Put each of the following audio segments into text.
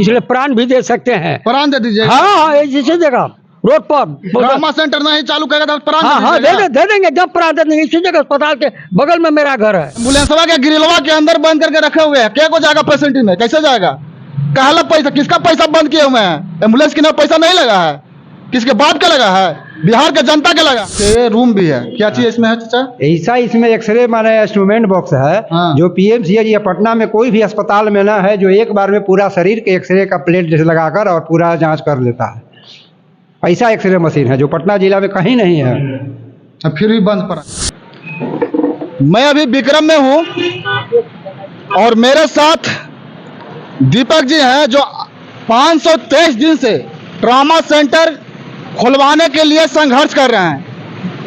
इसलिए प्राण भी दे सकते हैं। प्राण दे दीजिए। हाँ, जिसे जगह रोड पर ट्रॉमा सेंटर नहीं चालू करेगा तो प्राण हाँ दे दीजिएगा। दे देंगे, जब प्राण दे देंगे। इसी जगह अस्पताल के बगल में मेरा घर है। एम्बुलेंसवा के ग्रिलवा के अंदर बंद करके रखे हुए हैं, क्या को जाएगा पेशेंट में, कैसे जाएगा? कहला पैसा, किसका पैसा बंद किए हुए हैं? एम्बुलेंस के नाम पैसा नहीं लगा है, किसके बाप का लगा है? बिहार के जनता के लगा। ये रूम भी है, क्या चीज इसमें है चाचा? ऐसा इसमें एक्सरे माने इंस्ट्रूमेंट बॉक्स है। हाँ। जो पीएमसीएच या पटना में कोई भी अस्पताल में ना है, जो एक बार में पूरा शरीर के एक्सरे का प्लेट जैसे लगाकर और पूरा जांच कर लेता है। ऐसा एक्सरे मशीन है जो पटना जिला में कहीं नहीं है। फिर भी बंद पड़ा। मैं अभी विक्रम में हूँ और मेरे साथ दीपक जी हैं जो 523 दिन से ट्रॉमा सेंटर खुलवाने के लिए संघर्ष कर रहे हैं।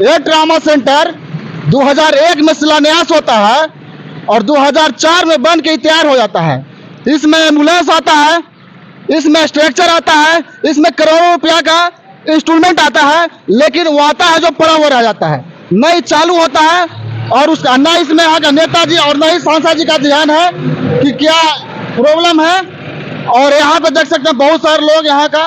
ये ट्रॉमा सेंटर 2001 में शिलान्यास होता है और 2004 में बन के तैयार हो जाता है। इसमें एम्बुलेंस आता है, इसमें स्ट्रक्चर आता है, इसमें करोड़ों रुपया का इंस्टॉलमेंट आता है, लेकिन वो आता है जो पड़ा हुआ रह जाता है, नहीं चालू होता है। और उसका न इसमें यहाँ का नेताजी और न ही सांसद जी का ध्यान है कि क्या प्रॉब्लम है। और यहाँ पे देख सकते हैं बहुत सारे लोग यहाँ का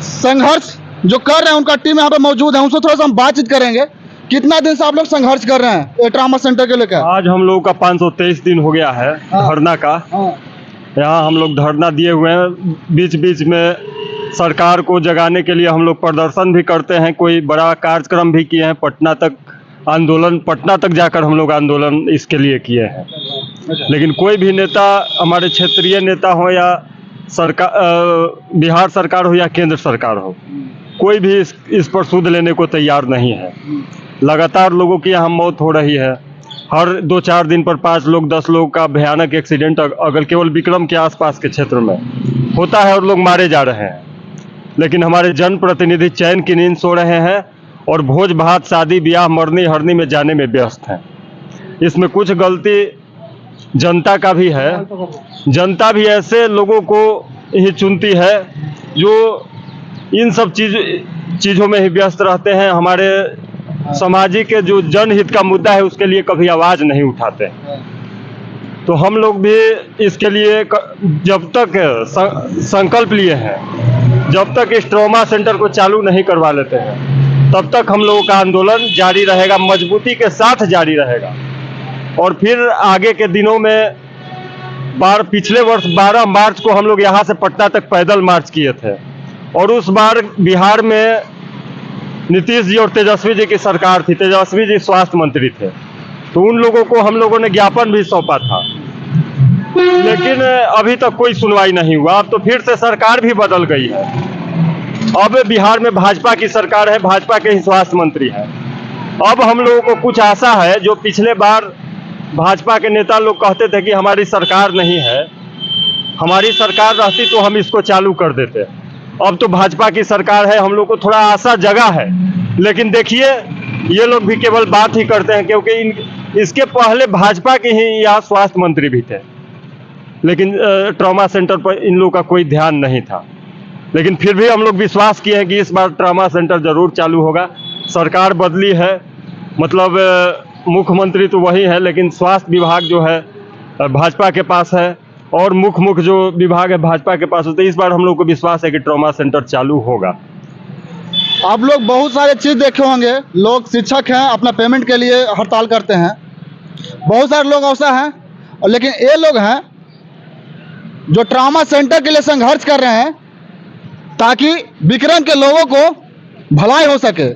संघर्ष जो कर रहे हैं, उनका टीम यहाँ पे मौजूद है, उनसे थोड़ा सा हम बातचीत करेंगे। कितना दिन से आप लोग संघर्ष कर रहे हैं ये ट्रॉमा सेंटर के लेकर? आज हम लोग का 523 दिन हो गया है धरना का। यहाँ हम लोग धरना दिए हुए हैं। बीच बीच में सरकार को जगाने के लिए हम लोग प्रदर्शन भी करते हैं, कोई बड़ा कार्यक्रम भी किए हैं। पटना तक जाकर हम लोग आंदोलन इसके लिए किए हैं। लेकिन कोई भी नेता, हमारे क्षेत्रीय नेता हो या सरकार, बिहार सरकार हो या केंद्र सरकार हो, कोई भी इस पर सूद लेने को तैयार नहीं है। लगातार लोगों की यहाँ मौत हो रही है। हर 2-4 दिन पर 5 लोग 10 लोग का भयानक एक्सीडेंट अगर केवल विक्रम के आसपास के क्षेत्र में होता है और लोग मारे जा रहे हैं। लेकिन हमारे जनप्रतिनिधि चैन की नींद सो रहे हैं और भोज भात, शादी ब्याह, मरनी हरनी में जाने में व्यस्त हैं। इसमें कुछ गलती जनता का भी है। जनता भी ऐसे लोगों को ही चुनती है जो इन सब चीज़ों में ही व्यस्त रहते हैं। हमारे सामाजिक जो जनहित का मुद्दा है उसके लिए कभी आवाज़ नहीं उठाते। तो हम लोग भी इसके लिए जब तक संकल्प लिए हैं, जब तक इस ट्रॉमा सेंटर को चालू नहीं करवा लेते हैं, तब तक हम लोगों का आंदोलन जारी रहेगा, मजबूती के साथ जारी रहेगा। और फिर आगे के दिनों में पिछले वर्ष 12 मार्च को हम लोग यहाँ से पटना तक पैदल मार्च किए थे और उस बार बिहार में नीतीश जी और तेजस्वी जी की सरकार थी। तेजस्वी जी स्वास्थ्य मंत्री थे, तो उन लोगों को हम लोगों ने ज्ञापन भी सौंपा था, लेकिन अभी तक कोई सुनवाई नहीं हुआ। अब तो फिर से सरकार भी बदल गई है। अब बिहार में भाजपा की सरकार है, भाजपा के ही स्वास्थ्य मंत्री है। अब हम लोगों को कुछ आशा है, जो पिछले बार भाजपा के नेता लोग कहते थे कि हमारी सरकार नहीं है, हमारी सरकार रहती तो हम इसको चालू कर देते। अब तो भाजपा की सरकार है, हम लोग को थोड़ा आशा जगा है। लेकिन देखिए, ये लोग भी केवल बात ही करते हैं, क्योंकि इसके पहले भाजपा के ही यहाँ स्वास्थ्य मंत्री भी थे, लेकिन ट्रॉमा सेंटर पर इन लोगों का कोई ध्यान नहीं था। लेकिन फिर भी हम लोग विश्वास किए हैं कि इस बार ट्रॉमा सेंटर जरूर चालू होगा। सरकार बदली है, मतलब मुख्यमंत्री तो वही है, लेकिन स्वास्थ्य विभाग जो है भाजपा के पास है और मुख्य जो विभाग है भाजपा के पास होता है। इस बार हम लोग को विश्वास है कि ट्रॉमा सेंटर चालू होगा। आप लोग बहुत सारे चीज देखे होंगे, लोग शिक्षक हैं, अपना पेमेंट के लिए हड़ताल करते हैं, बहुत सारे लोग ऐसा हैं। और लेकिन ये लोग हैं जो ट्रॉमा सेंटर के लिए संघर्ष कर रहे हैं ताकि विक्रम के लोगों को भलाई हो सके,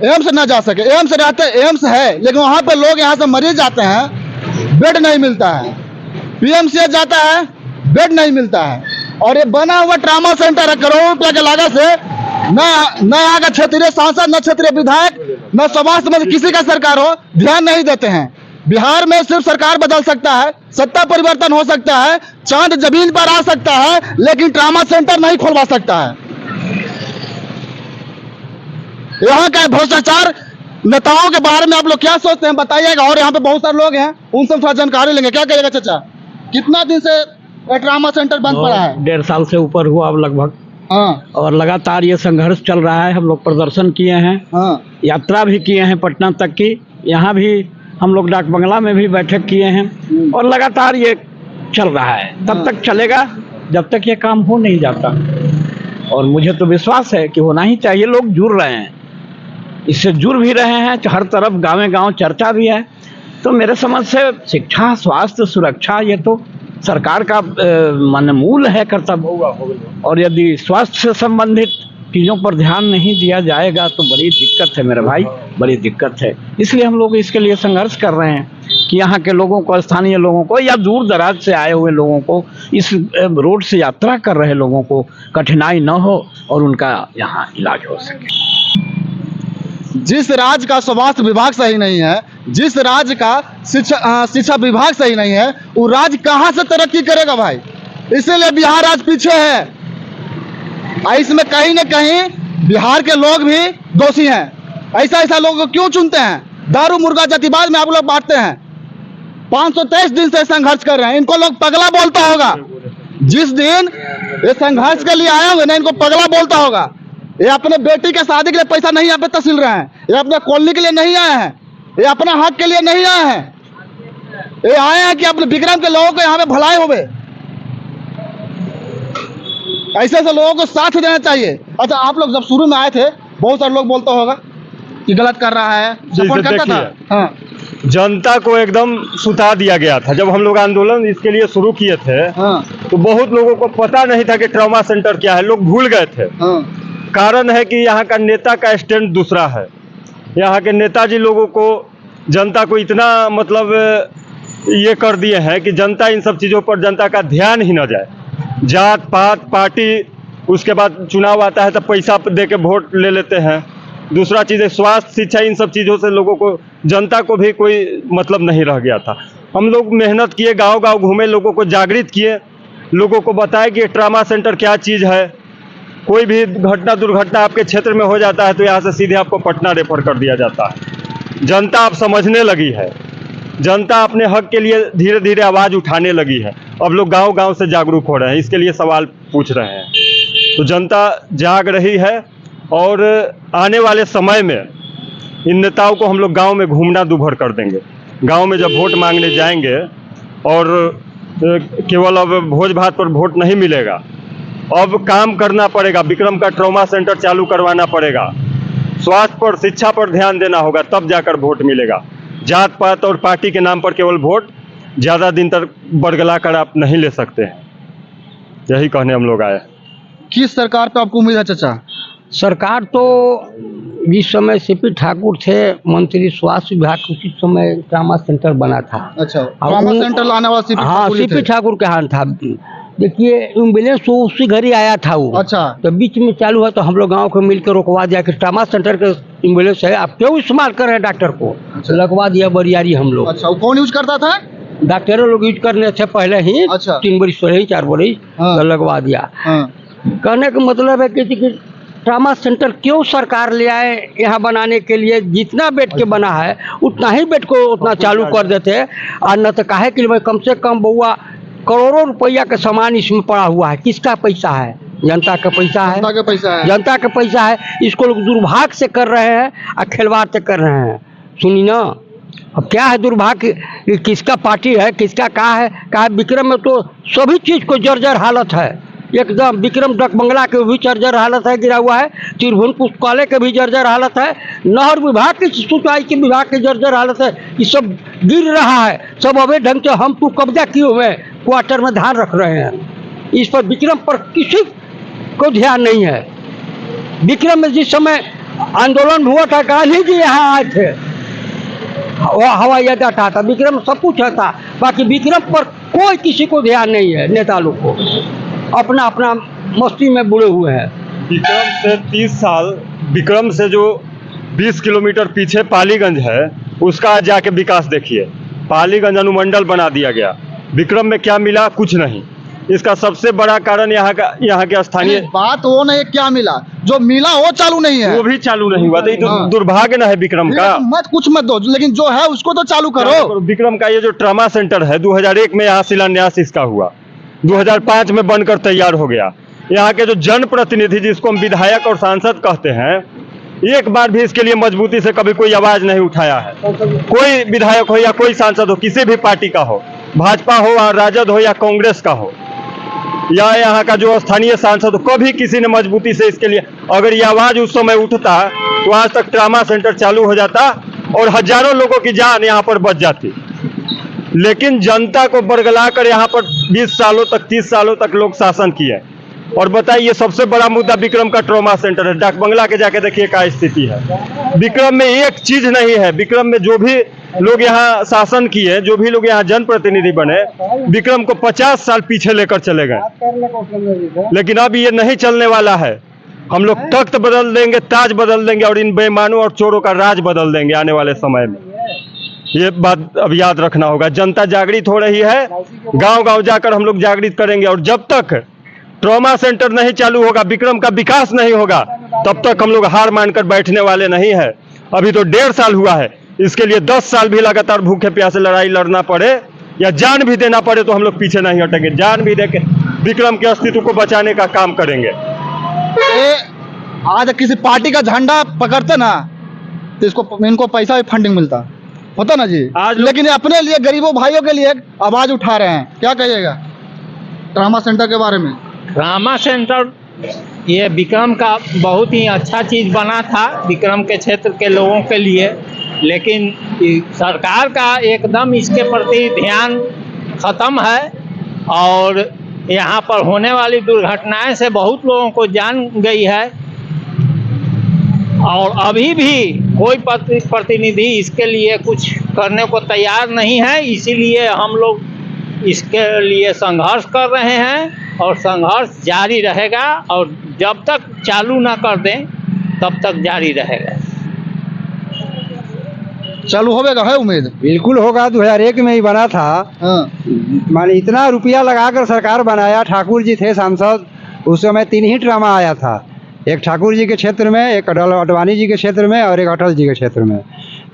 एम्स न जा सके। एम्स रहते, एम्स है, लेकिन वहाँ पे लोग यहाँ से मरीज जाते हैं, बेड नहीं मिलता है। पीएमसीएच जाता है, बेड नहीं मिलता है। और ये बना हुआ ट्रॉमा सेंटर है, करोड़ों रुपया के लागत से न यहाँ का क्षेत्रीय सांसद, न क्षेत्रीय विधायक, न स्वास्थ्य मंत्री, किसी का सरकार हो, ध्यान नहीं देते हैं। बिहार में सिर्फ सरकार बदल सकता है, सत्ता परिवर्तन हो सकता है, चांद जमीन पर आ सकता है, लेकिन ट्रॉमा सेंटर नहीं खुलवा सकता है। यहाँ का भ्रष्टाचार नेताओं के बारे में आप लोग क्या सोचते हैं बताइएगा। और यहाँ पे बहुत सारे लोग हैं, उनसे थोड़ा जानकारी लेंगे। क्या कहिएगा चाचा, कितना दिन से ट्रॉमा सेंटर बंद पड़ा है? 1.5 साल से ऊपर हुआ अब लगभग। हाँ। और लगातार ये संघर्ष चल रहा है। हम लोग प्रदर्शन किए हैं, हाँ। यात्रा भी किए हैं पटना तक की। यहाँ भी हम लोग डाक बंगला में भी बैठक किए हैं और लगातार ये चल रहा है। तब तक चलेगा जब तक ये काम हो नहीं जाता। और मुझे तो विश्वास है कि होना ही चाहिए। लोग जुड़ रहे हैं, इससे जुड़ भी रहे हैं, हर तरफ गाँव चर्चा भी है। तो मेरे समझ से शिक्षा, स्वास्थ्य, सुरक्षा ये तो सरकार का मान मूल है, कर्तव्य। और यदि स्वास्थ्य से संबंधित चीज़ों पर ध्यान नहीं दिया जाएगा तो बड़ी दिक्कत है मेरे भाई, बड़ी दिक्कत है। इसलिए हम लोग इसके लिए संघर्ष कर रहे हैं कि यहाँ के लोगों को, स्थानीय लोगों को या दूर दराज से आए हुए लोगों को, इस रोड से यात्रा कर रहे लोगों को कठिनाई न हो और उनका यहाँ इलाज हो सके। जिस राज्य का स्वास्थ्य विभाग सही नहीं है, जिस राज्य का शिक्षा विभाग सही नहीं है, वो राज्य कहाँ से तरक्की करेगा भाई। इसीलिए बिहार राज्य पीछे है। इसमें कहीं न कहीं बिहार के लोग भी दोषी हैं। ऐसा लोगों को क्यों चुनते हैं? दारू मुर्गा जातिवाद में आप लोग बांटते हैं। 523 दिन से संघर्ष कर रहे हैं, इनको लोग पगला बोलता होगा। जिस दिन ये संघर्ष के लिए आए होंगे ना, इनको पगला बोलता होगा। ये अपने बेटी के शादी के लिए पैसा नहीं यहाँ पे तहसील रहे हैं, ये अपने कॉलोनी के लिए नहीं आए हैं, ये अपना हक के लिए नहीं आए हैं। ये आए हैं कि अपने विक्रम के लोगों को यहाँ पे भलाई होवे। ऐसे लोगों को साथ देना चाहिए। अच्छा, आप लोग जब शुरू में आए थे, बहुत सारे लोग बोलता होगा कि गलत कर रहा है, सपोर्ट करता था। हाँ, जनता को एकदम सुता दिया गया था। जब हम लोग आंदोलन इसके लिए शुरू किए थे, हाँ, तो बहुत लोगों को पता नहीं था कि ट्रॉमा सेंटर क्या है, लोग भूल गए थे। हाँ, कारण है कि यहाँ का नेता का स्टैंड दूसरा है। यहाँ के नेताजी लोगों को, जनता को इतना मतलब ये कर दिए हैं कि जनता इन सब चीज़ों पर जनता का ध्यान ही न जाए। जात पात पार्टी, उसके बाद चुनाव आता है तब पैसा दे के वोट ले लेते हैं। दूसरा चीज़ है स्वास्थ्य, शिक्षा, इन सब चीज़ों से लोगों को, जनता को भी कोई मतलब नहीं रह गया था। हम लोग मेहनत किए, गांव-गांव घूमे, लोगों को जागृत किए, लोगों को बताया कि ट्रॉमा सेंटर क्या चीज़ है। कोई भी घटना दुर्घटना आपके क्षेत्र में हो जाता है तो यहाँ से सीधे आपको पटना रेफर कर दिया जाता है। जनता अब समझने लगी है, जनता अपने हक के लिए धीरे धीरे आवाज़ उठाने लगी है। अब लोग गांव-गांव से जागरूक हो रहे हैं, इसके लिए सवाल पूछ रहे हैं। तो जनता जाग रही है और आने वाले समय में इन नेताओं को हम लोग गांव में घूमना दूभर कर देंगे। गांव में जब वोट मांगने जाएंगे और केवल अब भोज भात पर वोट नहीं मिलेगा, अब काम करना पड़ेगा। विक्रम का ट्रॉमा सेंटर चालू करवाना पड़ेगा, स्वास्थ्य पर, शिक्षा पर ध्यान देना होगा, तब जाकर वोट मिलेगा। जात पात और पार्टी के नाम पर केवल वोट ज़्यादा दिन तक बरगला कर आप नहीं ले सकते हैं। यही कहने हम लोग आए। किस सरकार पे आपको उम्मीद है चाचा? सरकार तो जिस समय सीपी ठाकुर थे मंत्री स्वास्थ्य विभाग, उसी समय ट्रामा सेंटर बना था। अच्छा, ट्रॉमा सेंटर लाने वाला सीपी हाँ, ठाकुर ही सीपी थे। ठाकुर के हाथ था। देखिए, एम्बुलेंस तो उसी घर ही आया था वो। अच्छा, तो बीच में चालू है तो हम लोग गांव को मिलकर रोकवा दिया कि ट्रामा सेंटर के एम्बुलेंस है, आप क्यों इस्तेमाल कर रहे हैं डॉक्टर को। अच्छा। लगवा दिया बरियारी हम लोग। अच्छा, वो कौन यूज करता था? डॉक्टरों लोग यूज करने से पहले ही, अच्छा। 3 बरिस पहले ही, 4 बरिस हाँ। तो लगवा दिया। हाँ, कहने का मतलब है कि ट्रामा सेंटर क्यों सरकार ले आए यहाँ बनाने के लिए। जितना बेड के बना है उतना ही बेड को उतना चालू कर देते, और न तो काहे कि भाई कम से कम बउआ करोड़ों रुपया का सामान इसमें पड़ा हुआ है। किसका पैसा है? जनता का पैसा है। जनता का पैसा है। जनता का पैसा है। इसको लोग दुर्भाग्य से कर रहे हैं और खिलवाड़ से कर रहे हैं। सुनी ना, अब क्या है दुर्भाग्य, किसका पार्टी है, किसका कहा है। कहा विक्रम में तो सभी चीज़ को जर्जर हालत है एकदम। विक्रम डक बंगला के भी जर्जर हालत है, गिरा हुआ है। त्रिभुवन पुस्तकालय के भी जर्जर हालत है। नहर विभाग की, सिंचाई के विभाग के जर्जर हालत है। ये सब गिर रहा है, सब अवैध ढंग से हम तो कब्जा किए हुए क्वार्टर में धान रख रहे हैं। इस पर विक्रम पर किसी को ध्यान नहीं है। विक्रम में जिस समय आंदोलन हुआ था, गांधी जी यहाँ आए थे, हवाई अड्डा था, विक्रम सब कुछ था। बाकी विक्रम पर कोई किसी को ध्यान नहीं है। नेता लोग को अपना अपना मस्ती में बुड़े हुए हैं। विक्रम से 30 साल, विक्रम से जो 20 किलोमीटर पीछे पालीगंज है, उसका जाके विकास देखिए। पालीगंज अनुमंडल बना दिया गया। विक्रम में क्या मिला? कुछ नहीं। इसका सबसे बड़ा कारण यहाँ के स्थानीय, बात वो नहीं क्या मिला, जो मिला वो चालू नहीं है, वो भी चालू नहीं हुआ। तो ये तो हाँ। दुर्भाग्य ना है विक्रम का। मत कुछ मत दो, लेकिन जो है उसको तो चालू करो। विक्रम का ये जो ट्रॉमा सेंटर है, 2001 में यहाँ शिलान्यास इसका हुआ, 2005 में बनकर तैयार हो गया। यहाँ के जो जनप्रतिनिधि, जिसको हम विधायक और सांसद कहते हैं, एक बार भी इसके लिए मजबूती से कभी कोई आवाज नहीं उठाया है। कोई विधायक हो या कोई सांसद हो, किसी भी पार्टी का हो, भाजपा हो या राजद हो या कांग्रेस का हो, या यहाँ का जो स्थानीय सांसद, कभी किसी ने मजबूती से इसके लिए, अगर ये आवाज उस समय उठता तो आज तक ट्रामा सेंटर चालू हो जाता और हजारों लोगों की जान यहाँ पर बच जाती। लेकिन जनता को बरगला कर यहाँ पर 20 सालों तक 30 सालों तक लोग शासन किए। और बताइए, सबसे बड़ा मुद्दा विक्रम का ट्रॉमा सेंटर है। डाक बंगला के जाके देखिए क्या स्थिति है। विक्रम में एक चीज नहीं है। विक्रम में जो भी लोग यहाँ शासन किए, जो भी लोग यहाँ जनप्रतिनिधि बने, विक्रम को 50 साल पीछे लेकर चले गए। लेकिन अब ये नहीं चलने वाला है। हम लोग तख्त बदल देंगे, ताज बदल देंगे और इन बेईमानों और चोरों का राज बदल देंगे आने वाले समय में। ये बात अब याद रखना होगा। जनता जागृत हो रही है, गांव-गांव जाकर हम लोग जागृत करेंगे। और जब तक ट्रॉमा सेंटर नहीं चालू होगा, विक्रम का विकास नहीं होगा, तब तक हम लोग हार मानकर बैठने वाले नहीं है। अभी तो 1.5 साल हुआ है, इसके लिए 10 साल भी लगातार भूखे प्यासे लड़ाई लड़ना पड़े या जान भी देना पड़े तो हम लोग पीछे नहीं हटेंगे। जान भी देके विक्रम के अस्तित्व को बचाने का काम करेंगे। आज किसी पार्टी का झंडा पकड़ते ना तो इनको पैसा भी फंडिंग मिलता होता ना जी। आज लेकिन ये अपने लिए, गरीबों भाइयों के लिए आवाज उठा रहे हैं। क्या कहिएगा ट्रामा सेंटर के बारे में? ट्रामा सेंटर ये विक्रम का बहुत ही अच्छा चीज़ बना था विक्रम के क्षेत्र के लोगों के लिए, लेकिन सरकार का एकदम इसके प्रति ध्यान ख़त्म है। और यहाँ पर होने वाली दुर्घटनाएं से बहुत लोगों को जान गई है। और अभी भी कोई प्रतिनिधि इसके लिए कुछ करने को तैयार नहीं है। इसीलिए हम लोग इसके लिए संघर्ष कर रहे हैं और संघर्ष जारी रहेगा। और जब तक चालू ना कर दें तब तक जारी रहेगा। चालू होगा है उम्मीद? बिल्कुल होगा। 2001 में ही बना था। माने इतना रुपया लगाकर सरकार बनाया। ठाकुर जी थे सांसद, उस समय 3 ही ट्रामा आया था। एक ठाकुर जी के क्षेत्र में, एक अडवाणी जी के क्षेत्र में और एक अटल जी के क्षेत्र में।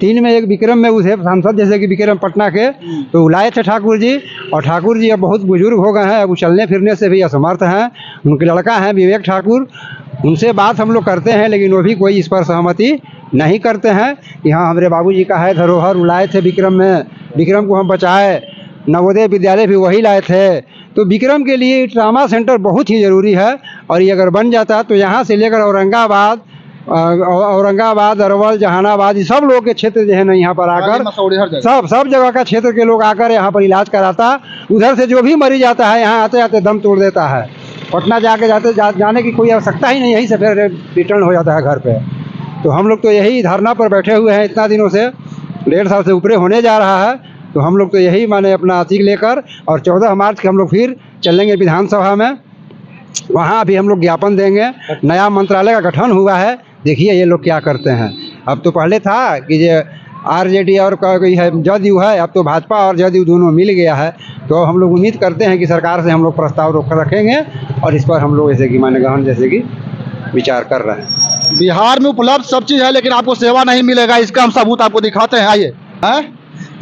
3 में एक विक्रम में उसे सांसद जैसे कि विक्रम पटना के तो लाए थे ठाकुर जी। और ठाकुर जी अब बहुत बुजुर्ग हो गए हैं, अब चलने फिरने से भी असमर्थ हैं। उनके लड़का हैं विवेक ठाकुर, उनसे बात हम लोग करते हैं, लेकिन वो भी कोई इस पर सहमति नहीं करते हैं कि हाँ हमारे बाबूजी का है धरोहर। लाए थे विक्रम में, विक्रम को हम बचाए। नवोदय विद्यालय भी वही लाए थे। तो विक्रम के लिए ट्रामा सेंटर बहुत ही ज़रूरी है। और ये अगर बन जाता तो यहाँ से लेकर औरंगाबाद, अरवल, जहानाबाद, ये सब लोग के क्षेत्र जो है ना, यहाँ पर आकर सब जगह का क्षेत्र के लोग आकर यहाँ पर इलाज कराता। उधर से जो भी मरीज आता है यहाँ आते आते दम तोड़ देता है। पटना जाने की कोई आवश्यकता ही नहीं, यहीं से फिर रिटर्न हो जाता है घर पे। तो हम लोग तो यही धरना पर बैठे हुए हैं इतना दिनों से, 1.5 साल से ऊपर होने जा रहा है। तो हम लोग तो यही माने अपना अतीक लेकर, और 14 मार्च के हम लोग फिर चलेंगे विधानसभा में। वहाँ भी हम लोग ज्ञापन देंगे। नया मंत्रालय का गठन हुआ है, देखिए ये लोग क्या करते हैं। अब तो पहले था कि ये आरजेडी और कोई है जदयू है, अब तो भाजपा और जदयू दोनों मिल गया है। तो हम लोग उम्मीद करते हैं कि सरकार से हम लोग प्रस्ताव रखेंगे और इस पर हम लोग जैसे कि माने गहन जैसे कि विचार कर रहे हैं। बिहार में उपलब्ध सब चीज़ है, लेकिन आपको सेवा नहीं मिलेगा। इसका हम सबूत आपको दिखाते हैं। आइए,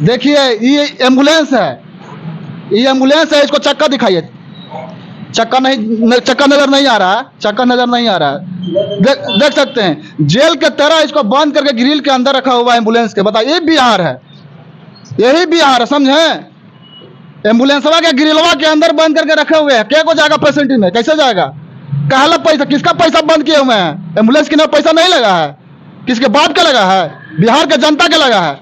देखिए ये एम्बुलेंस है, ये एम्बुलेंस है। इसको चक्का दिखाइए। चक्का नजर नहीं आ रहा है, चक्का नजर नहीं आ रहा है। देख सकते हैं जेल के तरह इसको बंद करके ग्रिल के अंदर रखा हुआ है एम्बुलेंस के। बताइए, ये बिहार है, यही बिहार है, समझे? एम्बुलेंसवा के ग्रिलवा के अंदर बंद करके रखे हुए हैं। क्या को जाएगा पेशेंट में? कैसे जाएगा? कहला पैसा, किसका पैसा बंद किए हुए हैं? एम्बुलेंस के ना पैसा नहीं लगा है, किसके बाप का लगा है? बिहार के जनता के लगा है।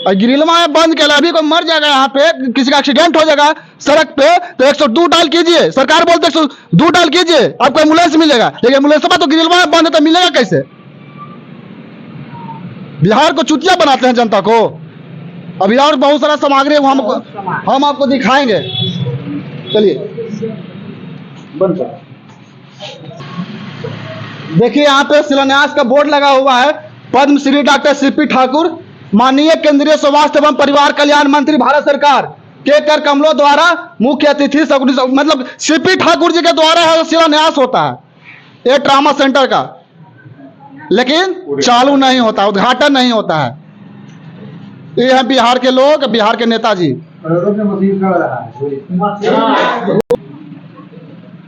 और ग्रिलवा में बंद किया, अभी कोई मर जाएगा यहाँ पे, किसी का एक्सीडेंट हो जाएगा सड़क पे तो 102 डायल कीजिए। सरकार बोलते 102 डायल कीजिए, आपको एम्बुलेंस मिलेगा। लेकिन एम्बुलेंस तो ग्रिलवा में बंद है तो मिलेगा कैसे? बिहार को चुतिया बनाते हैं जनता को। अभी और बहुत सारा सामग्री हम आपको दिखाएंगे। चलिए देखिए, यहाँ पे शिलान्यास का बोर्ड लगा हुआ है। पद्मश्री डॉक्टर सीपी ठाकुर, माननीय केंद्रीय स्वास्थ्य एवं परिवार कल्याण मंत्री भारत सरकार के कर कमलों द्वारा मुख्य अतिथि मतलब सीपी ठाकुर जी के द्वारा शिलान्यास होता है ये ट्रामा सेंटर का, लेकिन चालू नहीं होता, उद्घाटन नहीं होता है। ये है बिहार के लोग, बिहार के नेताजी।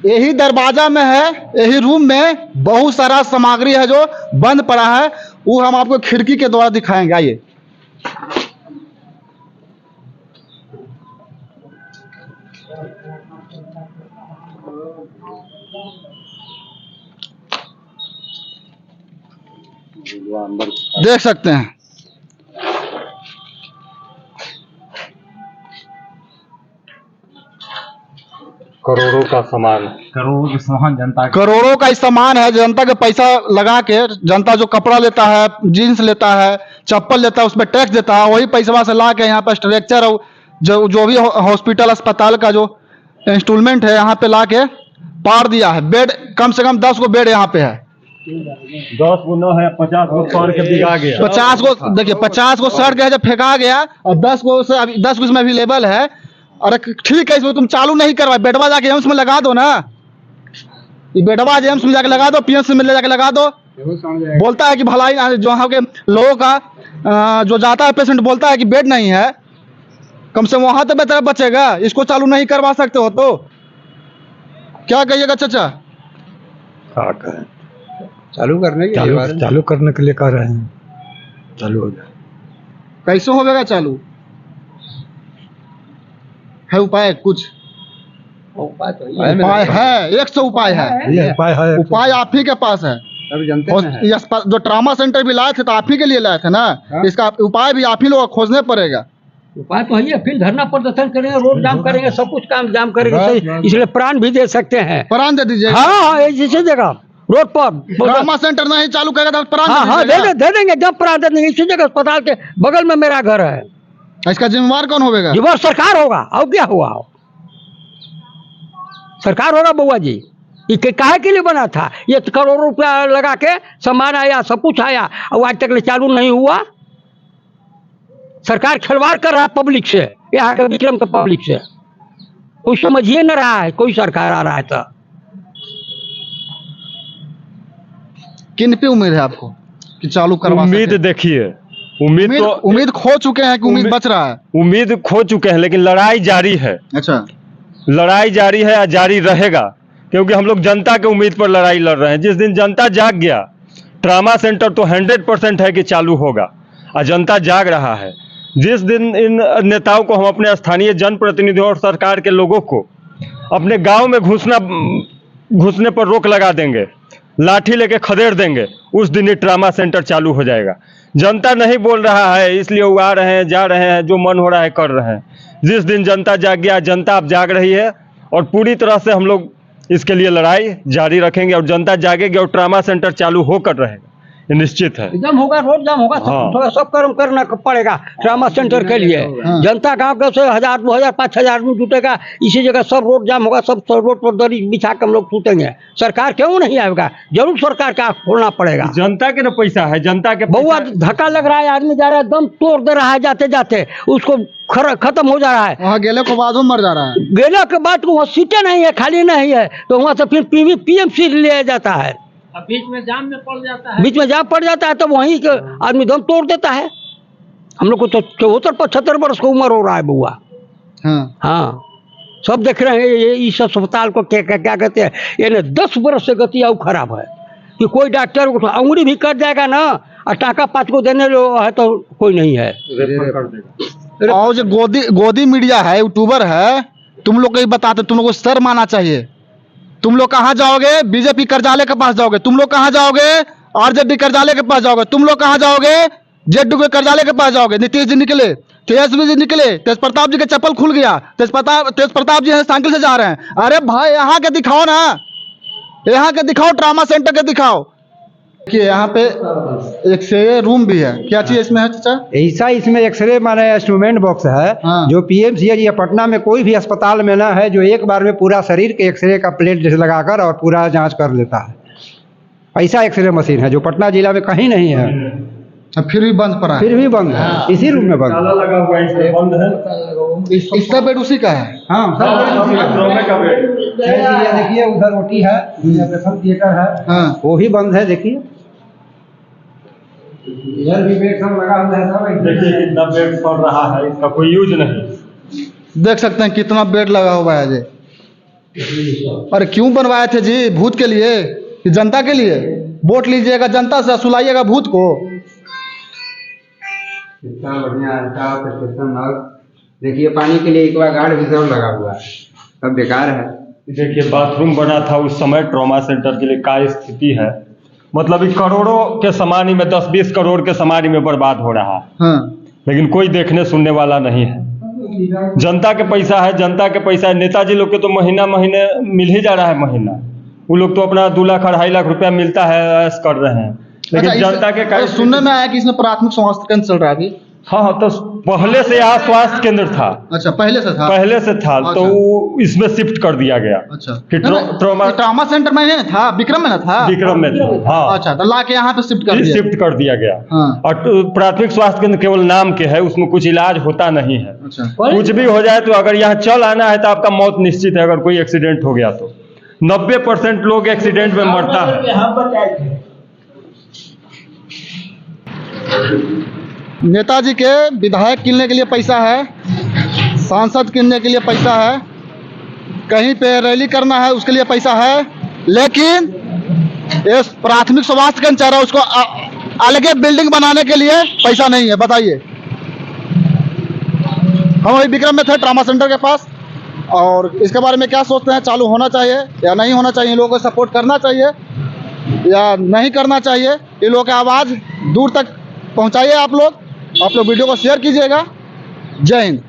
यही दरवाजा में है, यही रूम में बहुत सारा सामग्री है जो बंद पड़ा है, वो हम आपको खिड़की के द्वारा दिखाएंगे। आइए, देख सकते हैं। करोड़ों का सामान करोड़ों का सामान है, जनता के पैसा लगा के जनता जो कपड़ा लेता है, जीन्स लेता है, चप्पल लेता है, उसमें टैक्स देता है, वही पैसा से ला के यहाँ पर स्ट्रक्चर और जो भी हॉस्पिटल अस्पताल का जो इंस्टॉलमेंट है यहाँ पे ला के पार दिया है। बेड कम से कम 10 गो बेड यहाँ पे है, 10 गो न है, 50 गो सड़ के बिका गया। 50 गो देखिए, 50 गो सड़ के जब फेंका गया और 10 गो से अभी 10 गो इसमें अवेलेबल है। अरे ठीक है, इसमें तुम चालू नहीं करवाए, बेडवा जाके एम्स में लगा दो ना, ये बेडवा एम्स में जाके लगा दो, पीएमसी में ले जाके लगा दो। बोलता है कि भलाई जो यहाँ के लोगों का जो जाता है पेशेंट बोलता है कि बेड नहीं है, कम से कम वहां तो बेहतर बचेगा। इसको चालू नहीं करवा सकते हो तो क्या कहिएगा चाचा? चालू करने के लिए चालू करने के लिए कह रहे हैं, चालू हो जाए। कैसे होगा चालू? है उपाय कुछ? उपाय है, 100 उपाय है। ये उपाय है, उपाय आप ही के पास है। अभी जानते हैं जो ट्रामा सेंटर भी लाए थे तो आप ही के लिए लाए थे ना, इसका उपाय भी आप ही लोग खोजने पड़ेगा। उपाय तो है, फिर धरना प्रदर्शन करेंगे, रोड जाम करेंगे, सब कुछ काम जाम करेंगे, इसलिए प्राण भी दे सकते हैं। प्राण दे दीजिए। हाँ, जिसे जगह रोड पर ट्रामा सेंटर नहीं चालू करेगा तो प्राण हाँ दे देंगे, जब प्राण दे देंगे। इसी जगह अस्पताल के बगल में मेरा घर है। इसका जिम्मेवार कौन होगा? जिम्मेवार सरकार होगा, और क्या हुआ? सरकार होगा बउआ जी। ये काहे के लिए बना था? ये करोड़ों रुपया लगा के सामान आया, सब कुछ आया, और आज तक चालू नहीं हुआ। सरकार खिलवाड़ कर रहा है पब्लिक से, यहाँ के विक्रम के पब्लिक से। कोई समझिए न रहा है, कोई सरकार आ रहा है तो। किन पे उम्मीद है आपको कि चालू करवा? उम्मीद देखिए, उम्मीद खो चुके हैं कि उम्मीद बच रहा है? उम्मीद खो चुके हैं, लेकिन लड़ाई जारी है। अच्छा, लड़ाई जारी है और जारी रहेगा, क्योंकि हम लोग जनता के उम्मीद पर लड़ाई लड़ रहे हैं। जिस दिन जनता जाग गया, ट्रामा सेंटर तो 100% है कि चालू होगा, और जनता जाग रहा है। जिस दिन इन नेताओं को हम अपने स्थानीय जनप्रतिनिधियों और सरकार के लोगों को अपने गांव में घुसने पर रोक लगा देंगे, लाठी लेके खदेड़ देंगे, उस दिन ये ट्रामा सेंटर चालू हो जाएगा। जनता नहीं बोल रहा है, इसलिए वो आ रहे हैं, जा रहे हैं, जो मन हो रहा है कर रहे हैं। जिस दिन जनता जाग गया, जनता अब जाग रही है, और पूरी तरह से हम लोग इसके लिए लड़ाई जारी रखेंगे, और जनता जागेगी और ट्रामा सेंटर चालू होकर रहेगा, ये निश्चित है। जाम होगा, रोड जाम होगा, हाँ। सब कर्म करना पड़ेगा ट्रामा सेंटर के लिए। जनता गांव के से 1000, 2000, 5000 आदमी जुटेगा, इसी जगह सब रोड जाम होगा, सब रोड पर दरी बिछा कर हम लोग छूटेंगे। सरकार क्यों नहीं आएगा? जरूर सरकार का खोलना पड़ेगा। जनता के ना पैसा है, जनता के बहुआ धक्का लग रहा है, आदमी जा रहा है, दम तोड़ दे रहा है, जाते जाते उसको खत्म हो जा रहा है। वहाँ गेले के बाद वो मर जा रहा है। गेला के बाद वहाँ सीटें नहीं है, खाली नहीं है, तो वहाँ से फिर पीएमसी लिया जाता है। बीच में जाम में पड़ जाता है, बीच में जाम पड़ जाता है, तो वहीं के आदमी दम तोड़ देता है। हम लोग को तो 74-75 वर्ष की उम्र हो रहा है बुआ। हाँ, सब देख रहे हैं ये इस अस्पताल को क्या कहते हैं। ये 10 वर्ष से गति और खराब है कि कोई डॉक्टर उंगली भी कट जाएगा ना, और टाका 5 को देने लो है तो कोई नहीं है। और जो गोदी मीडिया है, यूट्यूबर है, तुम लोग को ही बताते, तुम लोग को सर माना चाहिए। तुम लोग कहाँ जाओगे? बीजेपी कार्यालय के पास जाओगे। तुम लोग कहाँ जाओगे? आरजेडी कार्यालय के पास जाओगे। तुम लोग कहाँ जाओगे? जेडीयू के कार्यालय के पास जाओगे। नीतीश जी निकले, तेजस्वी जी निकले, तेज प्रताप जी के चप्पल खुल गया, तेज प्रताप जी साइकिल से जा रहे हैं। अरे भाई, यहाँ के दिखाओ ना, यहाँ के दिखाओ, ट्रामा सेंटर के दिखाओ। कि यहाँ पे एक्सरे रूम भी है। क्या चीज इसमें है चाचा? ऐसा इसमें एक्सरे माने इंस्ट्रूमेंट बॉक्स है। हाँ। जो पीएमसीएच या पटना में कोई भी अस्पताल में ना है, जो एक बार में पूरा शरीर के एक्सरे का प्लेट जैसे लगाकर और पूरा जांच कर लेता है। ऐसा एक्सरे मशीन है जो पटना जिला में कहीं नहीं है। फिर भी बंद पड़ा है। फिर भी बंद है, इसी रूम में बंद है। लगा हुआ है, इसलिए बंद है। इसका बेड उसी का है। हाँ, देखिए उधर ओटी है, ऑपरेशन थिएटर है। हाँ। वो भी बंद है। देखिए इधर भी बेड सब लगा हुआ है, सब देखिए कितना बेड सड़ रहा है, इसका कोई यूज नहीं। देख सकते हैं कितना बेड लगा हुआ है जी। अरे क्यों बनवाए थे जी? भूत के लिए कि जनता के लिए? वोट लीजिएगा जनता से, सुलाइएगा भूत को। कितना बढ़िया है। देखिए पानी के लिए एक्वागार्ड भी सब लगा हुआ है। सब बेकार है। देखिए बाथरूम बना था उस समय ट्रॉमा सेंटर के लिए, क्या स्थिति है, मतलब ये करोड़ों के समानी में 10-20 करोड़ के समानी में बर्बाद हो रहा है। हाँ। लेकिन कोई देखने सुनने वाला नहीं है। जनता के पैसा है, जनता के पैसा है। नेताजी लोग के तो महीना महीने मिल ही जा रहा है महीना, वो लोग तो अपना 2 लाख 2.5 लाख रुपया मिलता है, ऐश कर रहे हैं। लेकिन अच्छा, जनता के तो सुनने में आया कि इसमें प्राथमिक स्वास्थ्य केंद्र चल रहा है अभी। हाँ, तो पहले से यहाँ स्वास्थ्य केंद्र था। अच्छा, पहले से था। पहले से था। अच्छा। तो वो इसमें शिफ्ट कर दिया गया। अच्छा, कि ट्रॉमा सेंटर में नहीं था, विक्रम में ना था। विक्रम में था, हाँ। अच्छा, तो ला के यहाँ पे शिफ्ट कर दिया। शिफ्ट कर दिया गया। हाँ। और प्राथमिक स्वास्थ्य केंद्र केवल नाम के है, उसमें कुछ इलाज होता नहीं है। अच्छा, कुछ भी हो जाए तो अगर यहाँ चल आना है तो आपका मौत निश्चित है। अगर कोई एक्सीडेंट हो गया तो 90% लोग एक्सीडेंट में मरता है। नेताजी के विधायक किनने के लिए पैसा है, सांसद किनने के लिए पैसा है, कहीं पे रैली करना है उसके लिए पैसा है, लेकिन ये प्राथमिक स्वास्थ्य केंद्र चाह रहा है उसको अलग बिल्डिंग बनाने के लिए पैसा नहीं है। बताइए, हम अभी विक्रम में थे ट्रॉमा सेंटर के पास, और इसके बारे में क्या सोचते हैं, चालू होना चाहिए या नहीं होना चाहिए, लोगों को सपोर्ट करना चाहिए या नहीं करना चाहिए। ये लोगों की आवाज़ दूर तक पहुंचाइए। आप लोग वीडियो को शेयर कीजिएगा। जय हिंद।